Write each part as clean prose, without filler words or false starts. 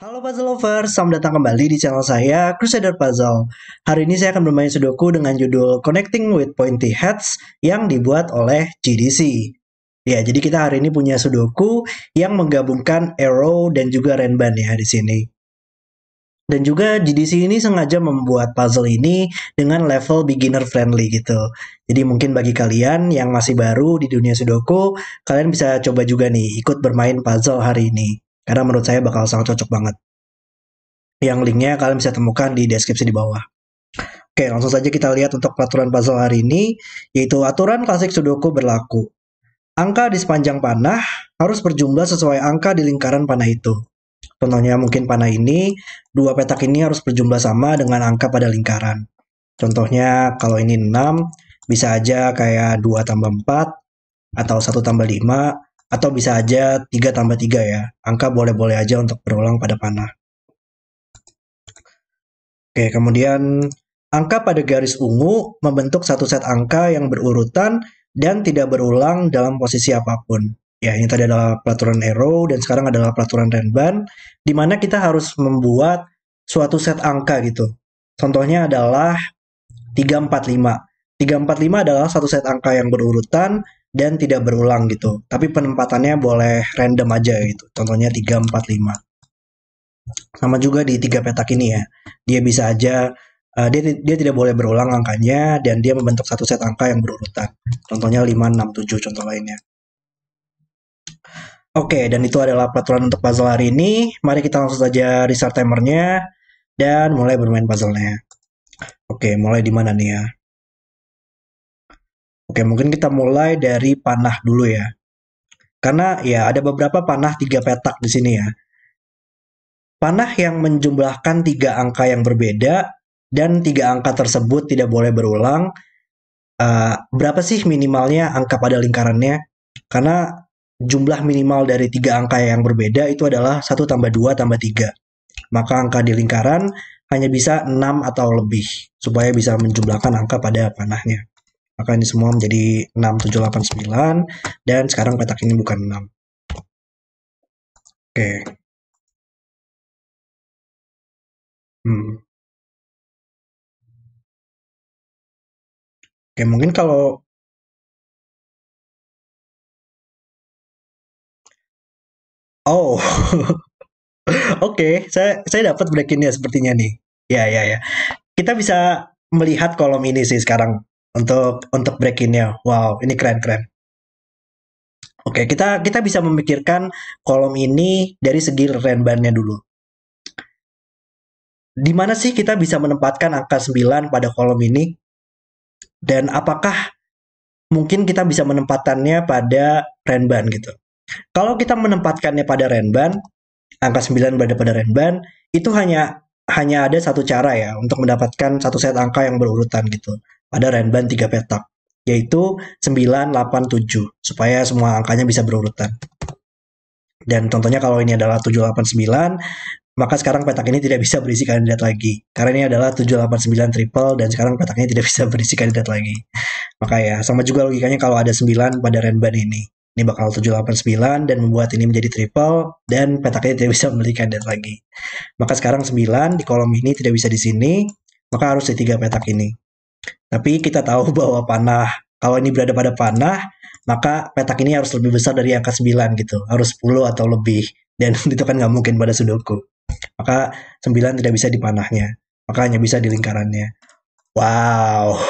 Halo Puzzle Lovers, selamat datang kembali di channel saya, Crusader Puzzle. Hari ini saya akan bermain Sudoku dengan judul Connecting with Pointy Heads yang dibuat oleh GDC. Ya, jadi kita hari ini punya Sudoku yang menggabungkan arrow dan juga renban ya di sini. Dan juga GDC ini sengaja membuat puzzle ini dengan level beginner friendly gitu. Jadi mungkin bagi kalian yang masih baru di dunia Sudoku, kalian bisa coba juga nih ikut bermain puzzle hari ini. Karena menurut saya bakal sangat cocok banget. Yang linknya kalian bisa temukan di deskripsi di bawah. Oke, langsung saja kita lihat untuk peraturan puzzle hari ini, yaitu aturan klasik Sudoku berlaku. Angka di sepanjang panah harus berjumlah sesuai angka di lingkaran panah itu. Contohnya mungkin panah ini, dua petak ini harus berjumlah sama dengan angka pada lingkaran. Contohnya kalau ini 6, bisa aja kayak 2 tambah 4, atau 1 tambah 5, atau bisa aja 3 tambah 3 ya. Angka boleh-boleh aja untuk berulang pada panah. Oke, kemudian angka pada garis ungu membentuk satu set angka yang berurutan dan tidak berulang dalam posisi apapun. Ya, ini tadi adalah peraturan arrow dan sekarang adalah peraturan renban, di mana kita harus membuat suatu set angka gitu. Contohnya adalah 345. 345 adalah satu set angka yang berurutan dan tidak berulang gitu. Tapi penempatannya boleh random aja gitu. Contohnya 345. Sama juga di tiga petak ini ya. Dia bisa aja dia tidak boleh berulang angkanya dan dia membentuk satu set angka yang berurutan. Contohnya 5, 6, 7 contoh lainnya. Oke, dan itu adalah peraturan untuk puzzle hari ini. Mari kita langsung saja restart timernya dan mulai bermain puzzle-nya. Oke, mulai di mana nih ya? Oke, mungkin kita mulai dari panah dulu ya. Karena ya ada beberapa panah tiga petak di sini ya. Panah yang menjumlahkan tiga angka yang berbeda dan tiga angka tersebut tidak boleh berulang. Berapa sih minimalnya angka pada lingkarannya? Karena jumlah minimal dari tiga angka yang berbeda itu adalah 1 tambah 2 tambah 3. Maka angka di lingkaran hanya bisa 6 atau lebih, supaya bisa menjumlahkan angka pada panahnya. Maka ini semua menjadi 6, 7, 8, 9, dan sekarang petak ini bukan 6. Oke. Hmm. Oke, mungkin kalau oh, oke, saya dapat break-in sepertinya nih. Ya, ya, ya. Kita bisa melihat kolom ini sih sekarang untuk break-in-nya. Wow, ini keren-keren. Oke, kita bisa memikirkan kolom ini dari segi renbannya dulu. Di mana sih kita bisa menempatkan angka 9 pada kolom ini? Dan apakah mungkin kita bisa menempatkannya pada renban gitu? Kalau kita menempatkannya pada renban, angka 9 berada pada renban, itu hanya hanya ada satu cara ya untuk mendapatkan satu set angka yang berurutan gitu pada renban tiga petak, yaitu 9, 8, 7 supaya semua angkanya bisa berurutan. Dan contohnya kalau ini adalah 7, 8, 9, maka sekarang petak ini tidak bisa berisi kandidat lagi. Karena ini adalah 7, 8, 9 triple dan sekarang petaknya tidak bisa berisi kandidat lagi. Maka ya, sama juga logikanya kalau ada 9 pada renban ini. Ini bakal 7, 8, 9 dan membuat ini menjadi triple dan petaknya tidak bisa memiliki kandidat lagi. Maka sekarang 9 di kolom ini tidak bisa di sini, maka harus di tiga petak ini. Tapi kita tahu bahwa panah, kalau ini berada pada panah, maka petak ini harus lebih besar dari angka 9 gitu. Harus 10 atau lebih. Dan itu kan nggak mungkin pada Sudoku. Maka 9 tidak bisa di panahnya. Maka hanya bisa di lingkarannya. Wow,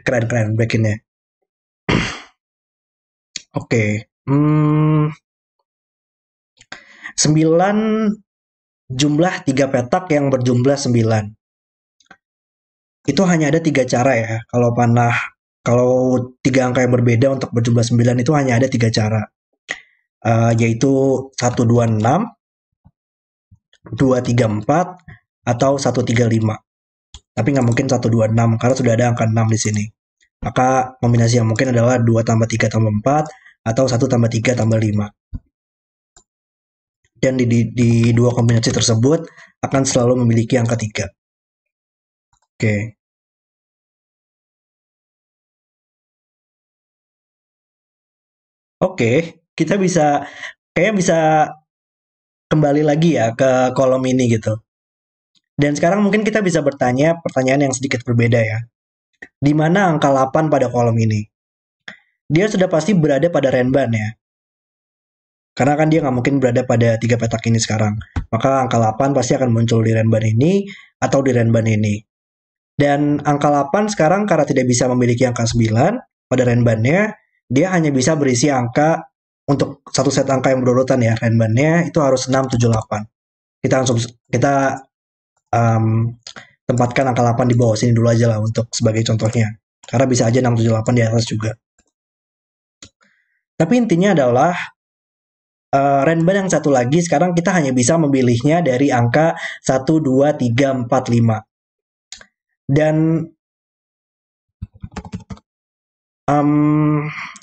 keren-keren break-innya. Oke, 9 jumlah 3 petak yang berjumlah 9. Itu hanya ada tiga cara ya. Kalau panah, kalau tiga angka yang berbeda untuk berjumlah 9 itu hanya ada tiga cara. Yaitu 126, 234, atau 135. Tapi nggak mungkin 126 karena sudah ada angka 6 di sini. Maka kombinasi yang mungkin adalah 2 tambah 3 tambah 4 atau 1 tambah 3 tambah 5. Dan di dua kombinasi tersebut akan selalu memiliki angka 3. Oke. Oke, kita bisa kayaknya bisa kembali lagi ya ke kolom ini gitu. Dan sekarang mungkin kita bisa bertanya pertanyaan yang sedikit berbeda ya. Di mana angka 8 pada kolom ini? Dia sudah pasti berada pada Renban ya. Karena kan dia nggak mungkin berada pada tiga petak ini sekarang. Maka angka 8 pasti akan muncul di Renban ini atau di Renban ini. Dan angka 8 sekarang karena tidak bisa memiliki angka 9 pada Renbannya, dia hanya bisa berisi angka untuk satu set angka yang berurutan ya. Renbannya itu harus 6, 7, 8. Kita um, tempatkan angka 8 di bawah sini dulu aja lah untuk sebagai contohnya. Karena bisa aja 6, 7, 8 di atas juga. Tapi intinya adalah Renban yang satu lagi sekarang kita hanya bisa memilihnya dari angka 1, 2, 3, 4, 5. Dan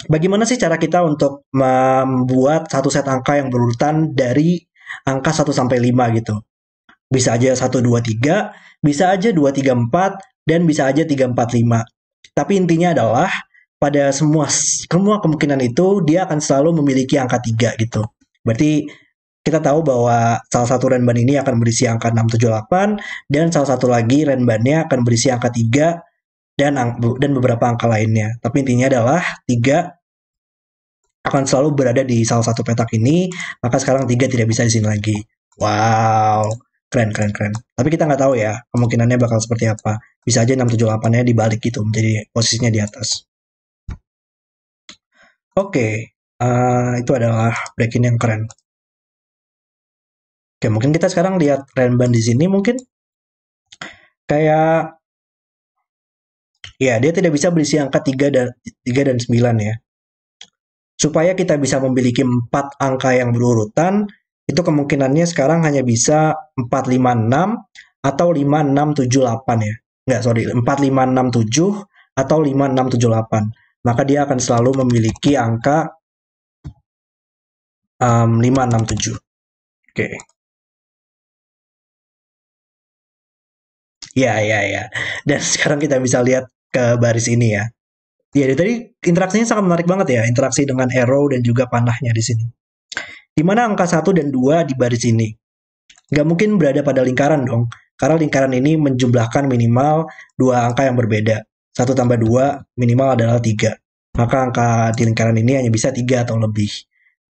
bagaimana sih cara kita untuk membuat satu set angka yang berurutan dari angka 1 sampai 5 gitu? Bisa aja 1, 2, 3, bisa aja 2, 3, 4, dan bisa aja 3, 4, 5. Tapi intinya adalah pada semua kemungkinan itu dia akan selalu memiliki angka 3 gitu. Berarti kita tahu bahwa salah satu renban ini akan berisi angka 6, 7, 8, dan salah satu lagi renbannya akan berisi angka 3 dan beberapa angka lainnya. Tapi intinya adalah 3 akan selalu berada di salah satu petak ini, maka sekarang 3 tidak bisa di sini lagi. Wow, keren, keren, keren. Tapi kita nggak tahu ya, kemungkinannya bakal seperti apa. Bisa aja 6, 7, 8-nya dibalik gitu, menjadi posisinya di atas. Oke, itu adalah break-in yang keren. Oke, mungkin kita sekarang lihat renban di sini mungkin kayak ya dia tidak bisa berisi angka 3 dan 9 ya. Supaya kita bisa memiliki 4 angka yang berurutan, itu kemungkinannya sekarang hanya bisa 4, 5, 6 atau 5, 6, 7, 8 ya. Enggak, sorry, 4, 5, 6, 7 atau 5, 6, 7, 8. Maka dia akan selalu memiliki angka 5, 6, 7. Oke. Ya, ya, ya. Dan sekarang kita bisa lihat ke baris ini ya. Ya, dari tadi interaksinya sangat menarik banget ya, interaksi dengan arrow dan juga panahnya di sini. Di mana angka 1 dan 2 di baris ini? Nggak mungkin berada pada lingkaran dong, karena lingkaran ini menjumlahkan minimal dua angka yang berbeda. 1 tambah 2 minimal adalah 3. Maka angka di lingkaran ini hanya bisa 3 atau lebih.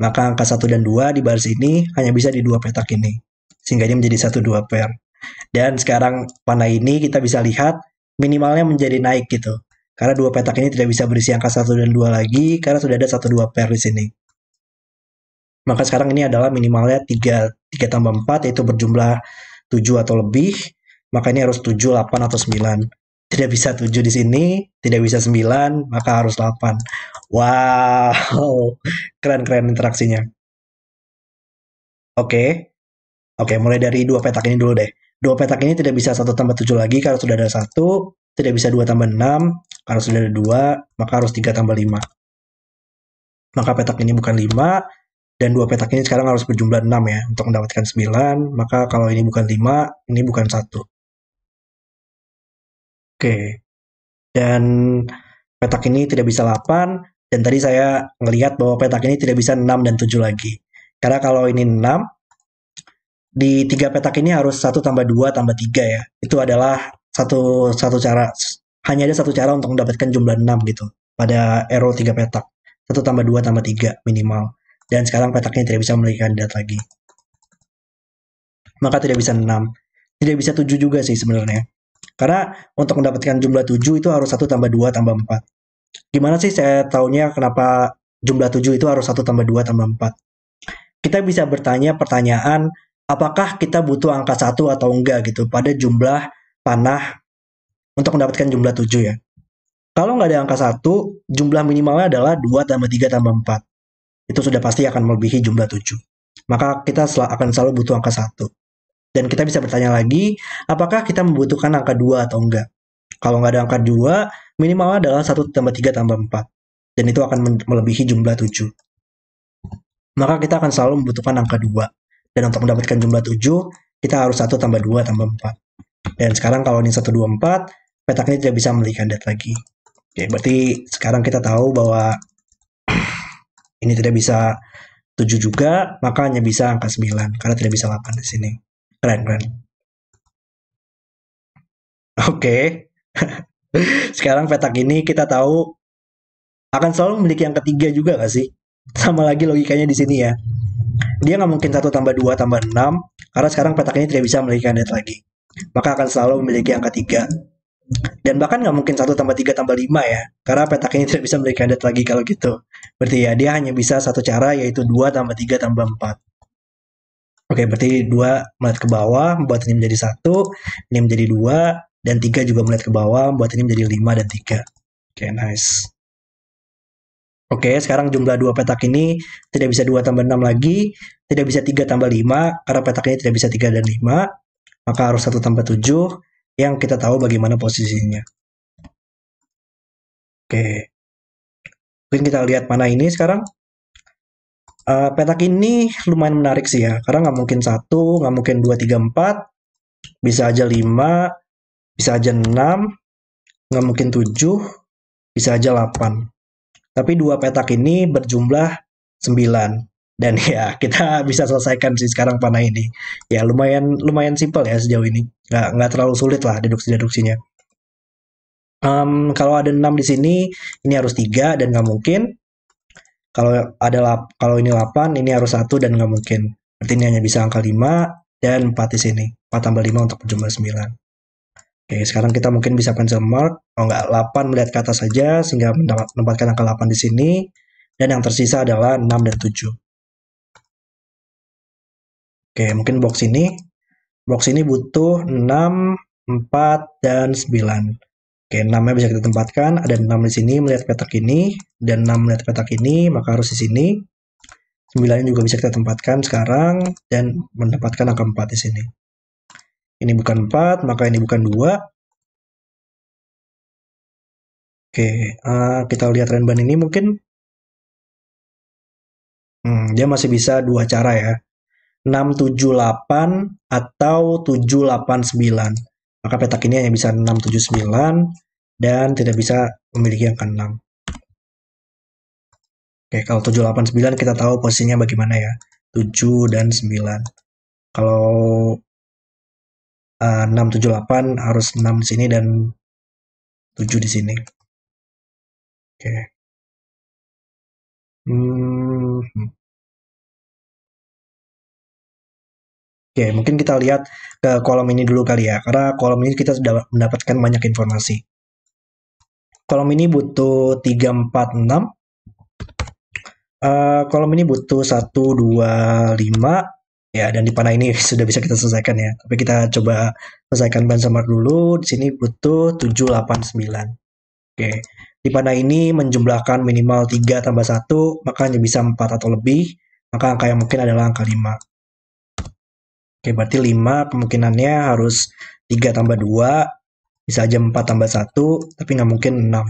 Maka angka 1 dan 2 di baris ini hanya bisa di dua petak ini. Sehingga ini menjadi 1, 2 pair. Dan sekarang panah ini kita bisa lihat minimalnya menjadi naik gitu. Karena dua petak ini tidak bisa berisi angka 1 dan 2 lagi, karena sudah ada 1, 2 pair di sini. Maka sekarang ini adalah minimalnya 3 tambah 4, yaitu berjumlah 7 atau lebih. Maka ini harus 7, 8, atau 9. Tidak bisa 7 di sini, tidak bisa 9, maka harus 8. Wow, keren-keren interaksinya. Oke, oke, mulai dari dua petak ini dulu deh. Dua petak ini tidak bisa 1 tambah 7 lagi karena sudah ada 1. Tidak bisa 2 tambah 6 karena sudah ada 2, maka harus 3 tambah 5. Maka petak ini bukan 5, dan dua petak ini sekarang harus berjumlah 6 ya untuk mendapatkan 9. Maka kalau ini bukan 5, ini bukan 1. Oke. Dan petak ini tidak bisa 8, dan tadi saya ngelihat bahwa petak ini tidak bisa 6 dan 7 lagi. Karena kalau ini 6, di tiga petak ini harus 1 tambah 2 tambah 3 ya. Itu adalah satu cara, hanya ada satu cara untuk mendapatkan jumlah 6 gitu pada arrow 3 petak. 1 tambah 2 tambah 3 minimal. Dan sekarang petaknya tidak bisa memiliki kandidat lagi. Maka tidak bisa 6. Tidak bisa 7 juga sih sebenarnya. Karena untuk mendapatkan jumlah 7 itu harus 1 tambah 2 tambah 4. Gimana sih saya taunya kenapa jumlah 7 itu harus 1 tambah 2 tambah 4? Kita bisa bertanya pertanyaan, apakah kita butuh angka 1 atau enggak gitu pada jumlah panah untuk mendapatkan jumlah 7 ya. Kalau nggak ada angka 1, jumlah minimalnya adalah 2 tambah 3 tambah 4. Itu sudah pasti akan melebihi jumlah 7. Maka kita akan selalu butuh angka 1. Dan kita bisa bertanya lagi, apakah kita membutuhkan angka 2 atau enggak? Kalau nggak ada angka 2, minimalnya adalah 1 tambah 3 tambah 4. Dan itu akan melebihi jumlah 7. Maka kita akan selalu membutuhkan angka 2. Dan untuk mendapatkan jumlah 7, kita harus 1 tambah 2 tambah 4. Dan sekarang kalau ini 1, 2, 4, petak ini tidak bisa memiliki kandidat lagi. Oke, berarti sekarang kita tahu bahwa ini tidak bisa 7 juga, maka hanya bisa angka 9 karena tidak bisa 8 di sini. Keren, keren. Oke. Sekarang petak ini kita tahu akan selalu memiliki yang ketiga juga nggak sih? Sama lagi logikanya di sini ya. Dia nggak mungkin 1 tambah 2 tambah 6 karena sekarang petak ini tidak bisa memiliki kandidat lagi. Maka akan selalu memiliki angka 3. Dan bahkan nggak mungkin 1 tambah 3 tambah 5 ya. Karena petak ini tidak bisa memiliki kandidat lagi kalau gitu. Berarti ya dia hanya bisa satu cara yaitu 2 tambah 3 tambah 4. Oke, berarti 2 melihat ke bawah, membuat ini menjadi 1, ini menjadi 2, dan 3 juga melihat ke bawah, membuat ini menjadi 5 dan 3. Oke, nice. Oke, sekarang jumlah dua petak ini tidak bisa 2 tambah 6 lagi, tidak bisa 3 tambah 5, karena petak ini tidak bisa 3 dan 5, maka harus 1 tambah 7, yang kita tahu bagaimana posisinya. Oke, mungkin kita lihat mana ini sekarang. Petak ini lumayan menarik sih ya, karena nggak mungkin 1, nggak mungkin 2, 3, 4, bisa aja 5, bisa aja 6, nggak mungkin 7, bisa aja 8. Tapi dua petak ini berjumlah 9. Dan ya kita bisa selesaikan sih sekarang panah ini. Ya lumayan lumayan simpel ya sejauh ini. Nggak terlalu sulit lah deduksi-deduksinya. Kalau ada 6 di sini, ini harus 3 dan nggak mungkin. Kalau kalau ini 8, ini harus 1 dan nggak mungkin. Berarti ini hanya bisa angka 5 dan 4 di sini. 4 tambah 5 untuk berjumlah 9. Oke, sekarang kita mungkin bisa pencil mark. Oh enggak, 8 melihat ke atas saja sehingga menempatkan angka 8 di sini. Dan yang tersisa adalah 6 dan 7. Oke, mungkin box ini. Box ini butuh 6, 4, dan 9. Oke, 6-nya bisa kita tempatkan. Ada 6 di sini melihat petak ini. Dan 6 melihat petak ini, maka harus di sini. 9 juga bisa kita tempatkan sekarang. Dan mendapatkan angka 4 di sini. Ini bukan 4, maka ini bukan 2. Oke, kita lihat Renban ini mungkin. Dia masih bisa dua cara ya. 678 atau 789. Maka petak ini hanya bisa 679 dan tidak bisa memiliki angka 6. Oke, kalau 789 kita tahu posisinya bagaimana ya. 7 dan 9. Kalau 678 harus 6 di sini dan 7 di sini. Oke. Hmm. Oke, mungkin kita lihat ke kolom ini dulu kali ya, karena kolom ini kita sudah mendapatkan banyak informasi. Kolom ini butuh 3, 4, 6. Kolom ini butuh 1, 2, 5. Ya, dan di panah ini sudah bisa kita selesaikan ya. Tapi kita coba selesaikan benchmark dulu. Di sini butuh 7, 8, 9. Oke. Di panah ini menjumlahkan minimal 3 tambah 1, maka hanya bisa 4 atau lebih. Maka angka yang mungkin adalah angka 5. Oke, berarti 5 kemungkinannya harus 3 tambah 2, bisa aja 4 tambah 1, tapi nggak mungkin 6.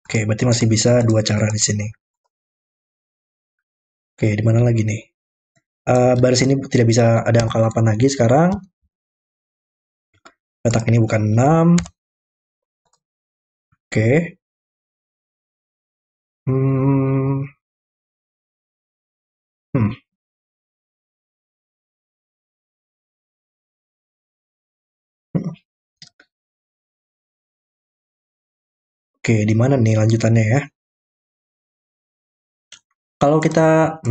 Oke, berarti masih bisa dua cara di sini. Oke, di mana lagi nih? Baris ini tidak bisa ada angka 8 lagi sekarang. Petak ini bukan 6. Oke. Hmm. Hmm. Oke, di mana nih lanjutannya ya? Kalau kita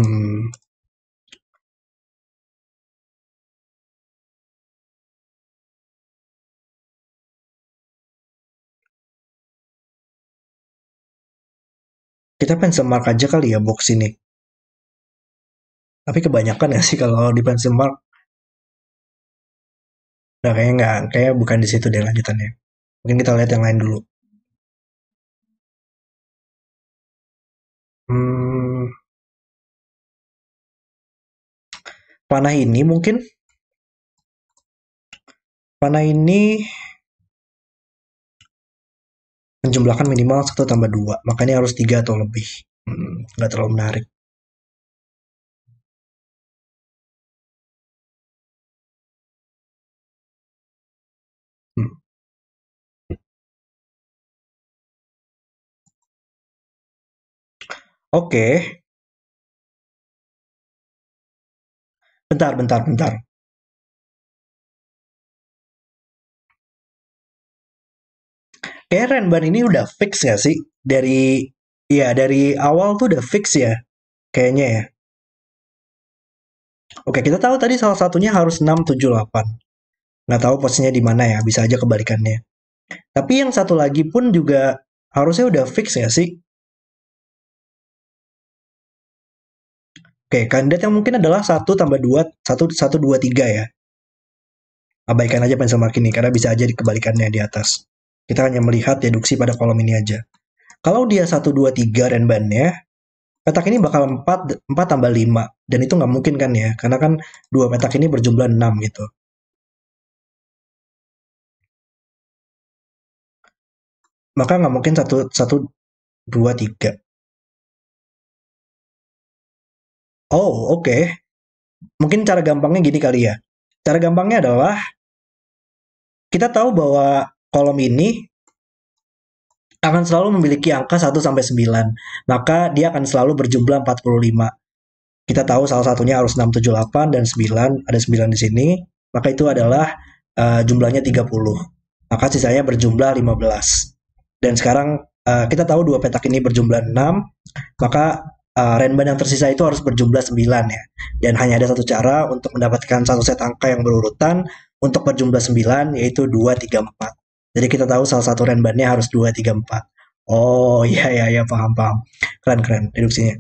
kita pencil mark aja kali ya box ini. Tapi kebanyakan ya sih kalau di pencil mark. Nah, kayaknya nggak, kayak bukan di situ deh lanjutannya. Mungkin kita lihat yang lain dulu. Hmm, panah ini mungkin. Panah ini menjumlahkan minimal 1 tambah 2. Makanya harus 3 atau lebih. Nggak terlalu menarik. Hmm. Oke, Bentar, bentar, bentar. Kayak Renban ini udah fix ya sih? Dari awal tuh udah fix ya, kayaknya ya. Oke, kita tahu tadi salah satunya harus 6, 7, 8. Nggak tahu posisinya di mana ya, bisa aja kebalikannya. Tapi yang satu lagi pun juga harusnya udah fix ya sih? Oke, kandidat yang mungkin adalah satu tambah 2, satu, satu, 2, 3 ya. Abaikan aja pencil mark ini, karena bisa aja dikebalikannya di atas. Kita hanya melihat deduksi pada kolom ini aja. Kalau dia satu, 2, 3 renbannya, petak ini bakal 4, 4 tambah 5. Dan itu nggak mungkin kan ya, karena kan dua petak ini berjumlah 6 gitu. Maka nggak mungkin satu, satu, 2, 3. Oh, oke. Mungkin cara gampangnya gini kali ya. Cara gampangnya adalah kita tahu bahwa kolom ini akan selalu memiliki angka 1 sampai 9. Maka dia akan selalu berjumlah 45. Kita tahu salah satunya harus 6, 7, 8 dan 9. Ada 9 di sini. Maka itu adalah jumlahnya 30. Maka sisanya berjumlah 15. Dan sekarang kita tahu dua petak ini berjumlah 6. Maka renban yang tersisa itu harus berjumlah 9 ya. Dan hanya ada satu cara untuk mendapatkan satu set angka yang berurutan untuk berjumlah 9, yaitu 2, 3, 4. Jadi kita tahu salah satu renbannya harus 2, 3, 4. Oh iya iya iya, paham paham. Keren keren deduksinya.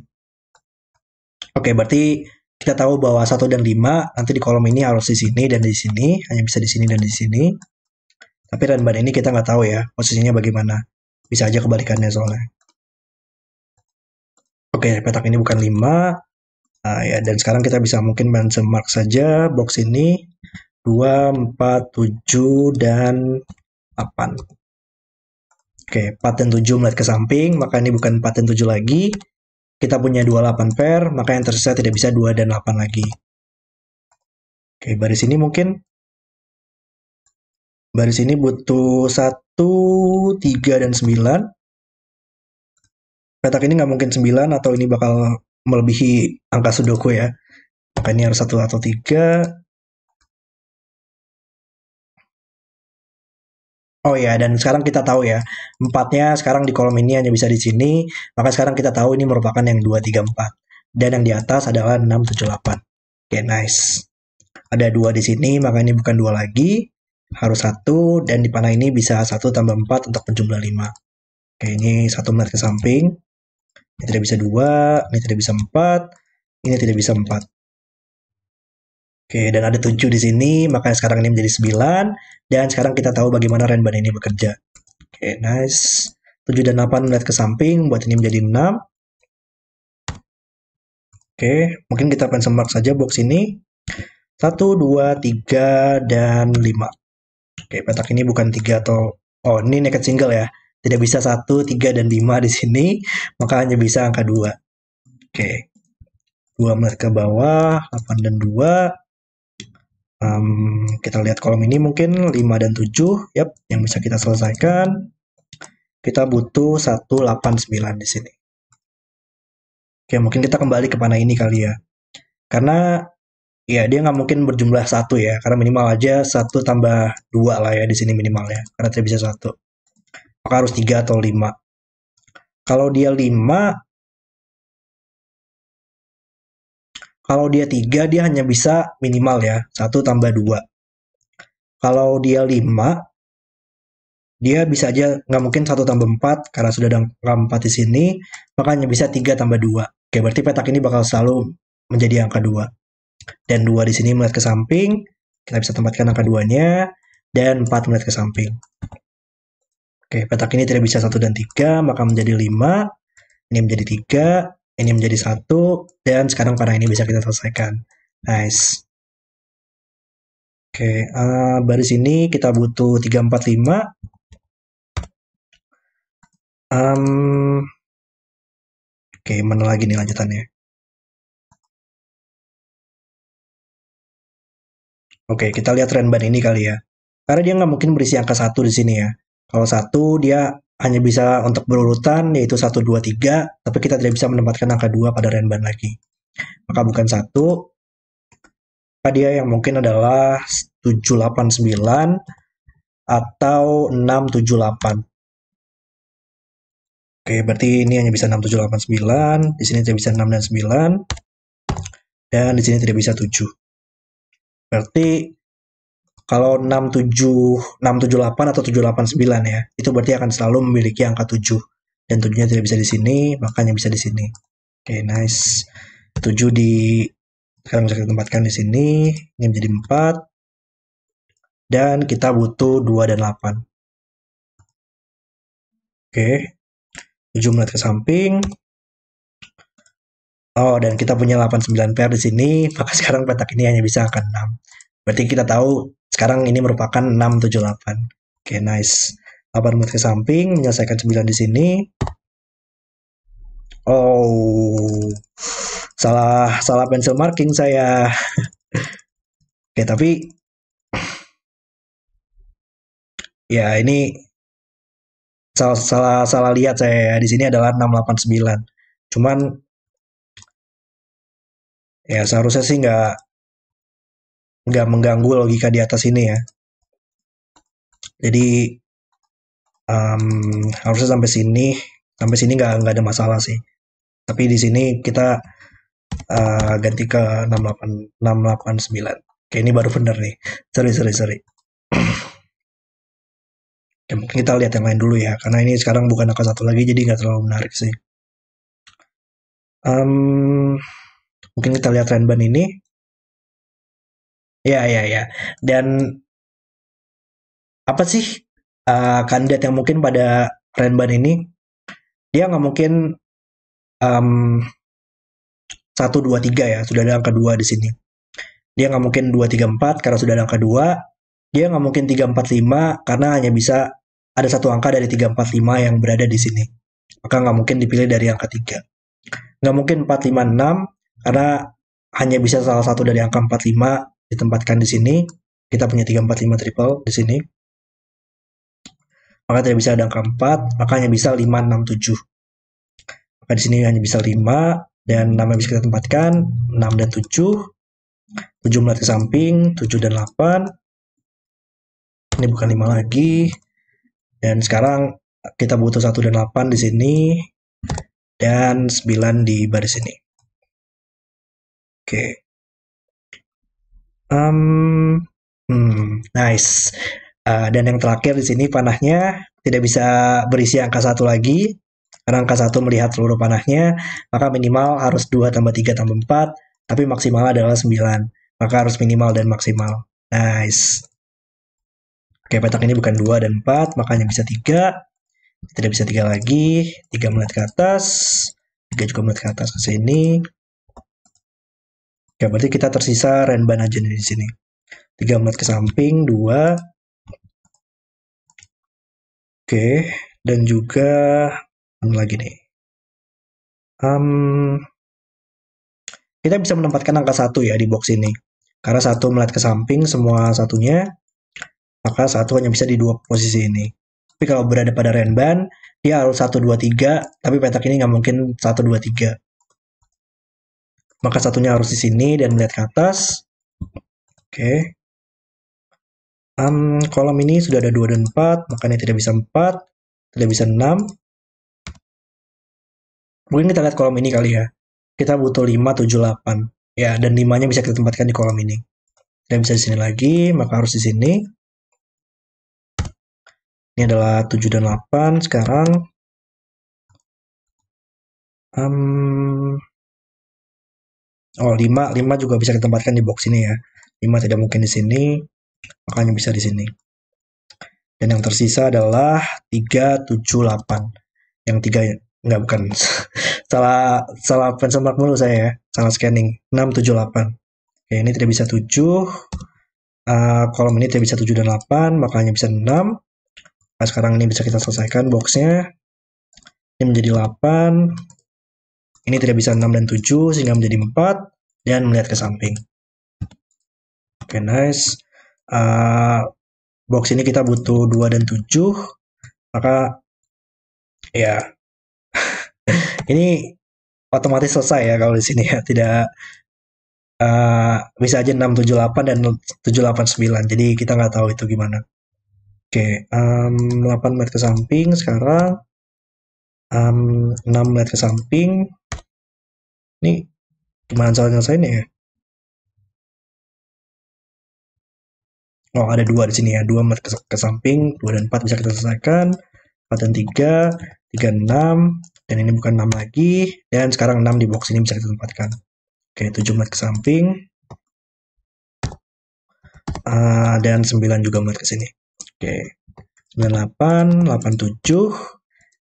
Oke, berarti kita tahu bahwa satu dan 5 nanti di kolom ini harus di sini dan di sini, hanya bisa di sini dan di sini. Tapi renban ini kita nggak tahu ya posisinya bagaimana. Bisa aja kebalikannya soalnya. Oke, petak ini bukan 5. Nah, ya, dan sekarang kita bisa mungkin mention mark saja box ini 2, 4, 7, dan 8. Oke, 4 dan 7 melihat ke samping, maka ini bukan 4 dan 7 lagi. Kita punya 28 pair, maka yang tersisa tidak bisa 2 dan 8 lagi. Oke, baris ini mungkin baris ini butuh 1, 3, dan 9. Petak ini nggak mungkin 9 atau ini bakal melebihi angka sudoku ya. Maka ini harus 1 atau 3. Oh ya, dan sekarang kita tahu ya, empatnya sekarang di kolom ini hanya bisa di sini, maka sekarang kita tahu ini merupakan yang 2, 3, 4. Dan yang di atas adalah 6, 7, 8. Oke, nice. Ada 2 di sini, maka ini bukan 2 lagi, harus 1, dan di panah ini bisa 1 tambah 4 untuk menjumlah 5. Oke, ini 1 melihat ke samping, ini tidak bisa 2, ini tidak bisa 4, ini tidak bisa 4. Oke, dan ada 7 di sini, maka sekarang ini menjadi 9, dan sekarang kita tahu bagaimana renban ini bekerja. Oke, nice. 7 dan 8 melihat ke samping, buat ini menjadi 6. Oke, mungkin kita pencil mark saja box ini. 1, 2, 3, dan 5. Oke, petak ini bukan 3 atau... Oh, ini naked single ya. Tidak bisa 1, 3, dan 5 di sini, maka hanya bisa angka 2. Oke, 2 melihat ke bawah, 8 dan 2. Kita lihat kolom ini mungkin 5 dan 7. Yap, yang bisa kita selesaikan. Kita butuh 1, 8, 9 di sini. Oke, mungkin kita kembali ke panah ini kali ya. Karena ya dia nggak mungkin berjumlah 1 ya. Karena minimal aja 1 tambah 2 lah ya di sini minimal ya. Karena tidak bisa 1. Maka harus 3 atau 5. Kalau dia 5, kalau dia 3 dia hanya bisa minimal ya. 1 tambah 2. Kalau dia 5, dia bisa aja nggak mungkin 1 tambah 4 karena sudah ada angka 4 di sini, maka hanya bisa 3 tambah 2. Oke, berarti petak ini bakal selalu menjadi angka 2. Dan 2 di sini melihat ke samping, kita bisa tempatkan angka 2-nya, dan 4 melihat ke samping. Oke, petak ini tidak bisa 1 dan 3, maka menjadi 5, ini menjadi 3, ini menjadi 1, dan sekarang panah ini bisa kita selesaikan. Nice. Oke, baris ini kita butuh 3, 4, 5. Oke, mana lagi nih lanjutannya? Oke, kita lihat renban ini kali ya. Karena dia nggak mungkin berisi angka 1 di sini ya. Kalau 1 dia hanya bisa untuk berurutan yaitu 1, 2, 3, tapi kita tidak bisa menempatkan angka 2 pada renban lagi. Maka bukan 1, Maka dia yang mungkin adalah 789 atau 678. Oke, berarti ini hanya bisa 6789, di sini tidak bisa 6 dan 9, dan di sini tidak bisa 7. Berarti kalau 678 atau 789 ya, itu berarti akan selalu memiliki angka 7. Dan 7-nya tidak bisa di sini, makanya bisa di sini. Oke, nice. 7 sekarang bisa kita tempatkan di sini, ini menjadi 4. Dan kita butuh 2 dan 8. Oke, 7 melihat ke samping. Oh, dan kita punya 89 pair di sini, maka sekarang petak ini hanya bisa angka 6. Berarti kita tahu sekarang ini merupakan 678. Oke, nice. 8 melihat ke samping, menyelesaikan 9 di sini. Oh, salah pencil marking saya. Oke, tapi ya ini salah lihat saya ya. Di sini adalah 689. Cuman ya seharusnya sih nggak mengganggu logika di atas ini ya. Jadi harusnya sampai sini nggak ada masalah sih. Tapi di sini kita ganti ke 689. Oke, ini baru bener nih. Sorry. Ya, mungkin kita lihat yang lain dulu ya, karena ini sekarang bukan angka satu lagi, jadi nggak terlalu menarik sih. Mungkin kita lihat Renban ini. Ya. Dan apa sih kandidat yang mungkin pada Renban ini? Dia nggak mungkin um, 1, 2, 3 ya, sudah ada angka 2 di sini. Dia nggak mungkin 2, 3, 4 karena sudah ada angka 2. Dia nggak mungkin 3, 4, 5 karena hanya bisa ada satu angka dari 3, 4, 5 yang berada di sini. Maka nggak mungkin dipilih dari angka 3. Nggak mungkin 4, 5, 6 karena hanya bisa salah satu dari angka 4, 5 ditempatkan di sini. Kita punya 3, 4, 5 triple di sini. Maka tidak bisa ada angka 4, maka hanya bisa 5, 6, 7. Maka di sini hanya bisa 5 dan 6 yang bisa kita tempatkan 6 dan 7. 7 melihat ke samping, 7 dan 8. Ini bukan 5 lagi. Dan sekarang kita butuh 1 dan 8 di sini. Dan 9 di baris ini. Oke. Nice. Dan yang terakhir di sini panahnya tidak bisa berisi angka 1 lagi. Karena angka 1 melihat seluruh panahnya, maka minimal harus 2 tambah 3 tambah 4, tapi maksimal adalah 9. Maka harus minimal dan maksimal. Nice. Oke, petak ini bukan 2 dan 4, makanya bisa 3. Tidak bisa 3 lagi. 3 melihat ke atas. 3 juga melihat ke atas ke sini. Ya, berarti kita tersisa Renban aja nih di sini. 3 melihat ke samping, 2. Oke, dan juga mana lagi nih? Kita bisa menempatkan angka 1 ya di box ini. Karena 1 melihat ke samping semua satunya, maka 1 hanya bisa di dua posisi ini. Tapi kalau berada pada Renban, dia harus 1, 2, 3, tapi petak ini nggak mungkin 1, 2, 3. Maka satunya harus di sini dan melihat ke atas. Oke. Kolom ini sudah ada 2 dan 4, makanya tidak bisa 4, tidak bisa 6. Mungkin kita lihat kolom ini kali ya. Kita butuh 5, 7, 8. Ya, dan 5-nya bisa kita tempatkan di kolom ini. Tidak bisa di sini lagi, maka harus di sini. Ini adalah 7 dan 8 sekarang. Oh, 5 juga bisa kita tempatkan di box ini ya. 5 tidak mungkin di sini, makanya bisa di sini. Dan yang tersisa adalah 3, 7, 8. Yang 3 enggak bukan. salah pencet mark mulu saya ya. Salah scanning. 6, 7, 8. Oke, ini tidak bisa 7. Kolom ini tidak bisa 7 dan 8, makanya bisa 6. Nah, sekarang ini bisa kita selesaikan boxnya. Ini menjadi 8. Ini tidak bisa 6 dan 7, sehingga menjadi 4. Dan melihat ke samping. Oke, nice. Box ini kita butuh 2 dan 7. Maka ya ini otomatis selesai ya kalau di sini ya. Tidak Bisa aja 678 dan 789. Jadi kita nggak tahu itu gimana. Oke, 8 melihat ke samping sekarang. 6 melihat ke samping. Ini gimana cara nyelesainnya ya? Oh, ada dua di sini ya. 2 melihat ke samping, 2 dan 4 bisa kita selesaikan. 4 dan 3, 3 6, dan ini bukan 6 lagi. Dan sekarang 6 di box ini bisa kita tempatkan. Oke, 7 melihat ke samping. Dan 9 juga melihat ke sini. Oke, 98, 87,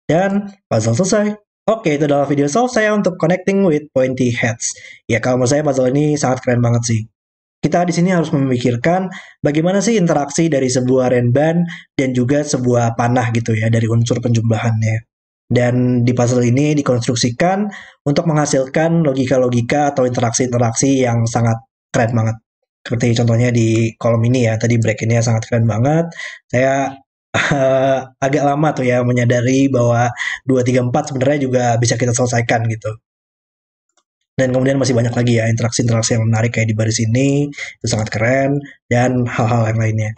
dan puzzle selesai. Oke, itu adalah video solve saya untuk connecting with pointy heads. Ya, kalau menurut saya puzzle ini sangat keren banget sih. Kita di sini harus memikirkan bagaimana sih interaksi dari sebuah renban dan juga sebuah panah gitu ya, dari unsur penjumlahannya. Dan di puzzle ini dikonstruksikan untuk menghasilkan logika-logika atau interaksi-interaksi yang sangat keren banget. Seperti contohnya di kolom ini ya, tadi break ini sangat keren banget. Saya agak lama tuh ya menyadari bahwa 2, 3, 4 sebenarnya juga bisa kita selesaikan gitu. Dan kemudian masih banyak lagi ya interaksi-interaksi yang menarik kayak di baris ini, itu sangat keren, dan hal-hal yang lainnya.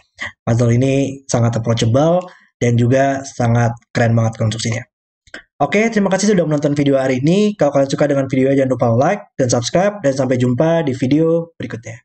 Puzzle ini sangat approachable dan juga sangat keren banget konstruksinya. Oke, terima kasih sudah menonton video hari ini. Kalau kalian suka dengan video, jangan lupa like dan subscribe, dan sampai jumpa di video berikutnya.